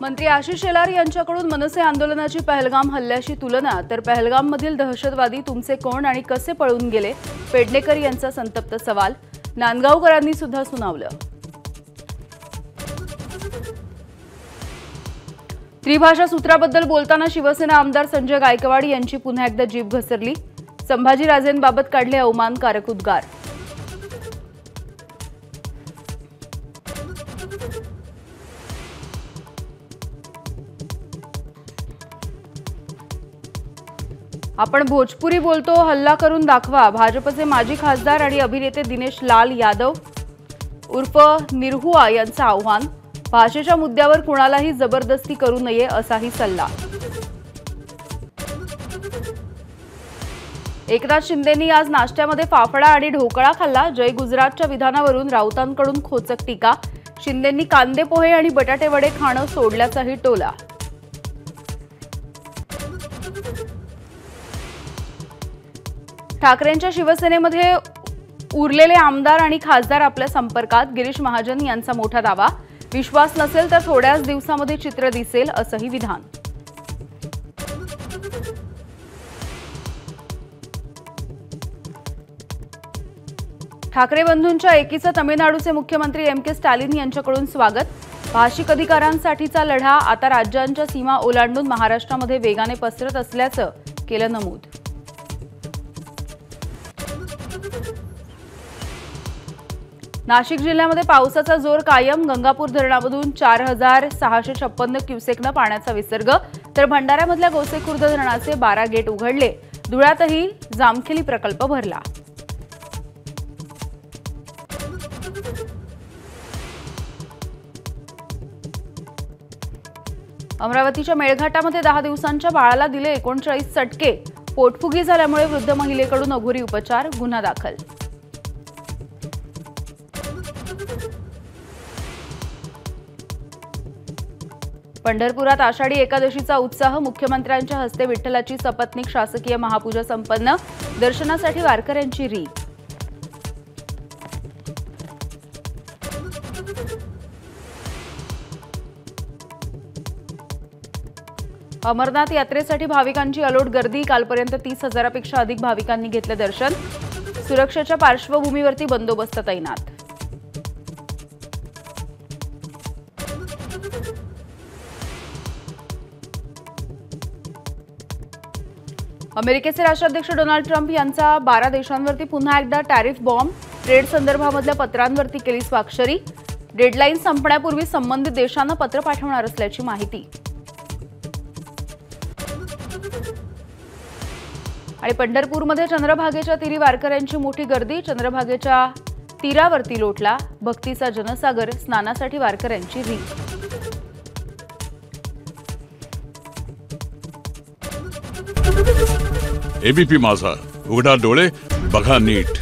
मंत्री आशिष शेलार यांच्याकडून मनसे आंदोलनाची पहलगाम हल्ल्याशी तुलना, तर पहलगाममधील दहशतवादी तुमचे कोण आणि कसे पळून गेले, पेडणेकर यांचा संतप्त सवाल नांदगावकरांनी सुद्धा सुनावलं। त्रिभाषा सूत्राबद्दल बोलताना शिवसेना आमदार संजय गायकवाड यांची पुन्हा एकदा जीभ घसरली। संभाजीराजेंबाबत काढले अवमानकारक उद्गार। आपण भोजपुरी बोलतो, हल्ला करून दाखवा। भाजपचे माजी खासदार आणि अभिनेते दिनेश लाल यादव उर्फ निरहुआ यांचं आव्हान। भाषेच्या मुद्द्यावर कुणालाही जबरदस्ती करू नये असाही सल्ला। एकनाथ शिंदेंनी आज नाश्त्यामध्ये फाफडा आणि ढोकळा खाल्ला। जय गुजरातच्या विधानावरून राऊतांकडून खोचक टीका। शिंदेंनी कांदे पोहे आणि बटाटे वडे खाणं सोडल्याचाही टोला। ठाकरेंच्या शिवसेनेमध्ये उरलेले आमदार आणि खासदार आपल्या संपर्कात, गिरीश महाजन यांचा मोठा दावा। विश्वास नसेल तर थोड्याच दिवसांमध्ये चित्र दिसेल असंही विधान। ठाकरे बंधूंच्या एकीचं तमिळनाडूचे मुख्यमंत्री के स्टॅलिन यांच्याकडून स्वागत। भाषिक अधिकारांसाठीचा लढा आता राज्यांच्या सीमा ओलांडून महाराष्ट्रामध्ये वेगाने पसरत असल्याचं केलं नमूद। नाशिक जिल्ह्यामध्ये पावसाचा जोर कायम। गंगापूर धरणामधून 4656 क्युसेकनं पाण्याचा विसर्ग, तर भंडाऱ्यामधल्या गोसेखुर्द धरणाचे 12 गेट उघडले। धुळ्यातही जामखेली प्रकल्प भरला। अमरावतीच्या मेळघाटामध्ये 10 दिवसांच्या बाळाला दिले 39 चटके। पोटफुगी झाल्यामुळे वृद्ध महिलेकडून अघोरी उपचार, गुन्हा दाखल। पंढरपुरात आषाढी एकादशीचा उत्साह। मुख्यमंत्र्यांच्या हस्ते विठ्ठलाची सपत्नीक शासकीय महापूजा संपन्न। दर्शनासाठी वारकऱ्यांची रीघ। अमरनाथ यात्रेसाठी भाविकांची अलोट गर्दी। कालपर्यंत 30,000पेक्षा अधिक भाविकांनी घेतले दर्शन। सुरक्षेच्या पार्श्वभूमीवरती बंदोबस्त तैनात। अमेरिकेचे राष्ट्राध्यक्ष डोनाल्ड ट्रम्प यांचा 12 देशांवरती पुन्हा एकदा टॅरिफ बॉम्ब। ट्रेड संदर्भामधल्या पत्रांवरती केली स्वाक्षरी। डेडलाईन संपण्यापूर्वी संबंधित देशांना पत्र पाठवणार असल्याची माहिती। आणि पंढरपूरमध्ये चंद्रभागेच्या तीरी वारकऱ्यांची मोठी गर्दी। चंद्रभागेच्या तीरावरती लोटला भक्तीचा जनसागर। स्नानासाठी वारकऱ्यांची रीघ। एबीपी माझा, उघडा डोळे बघा नीट।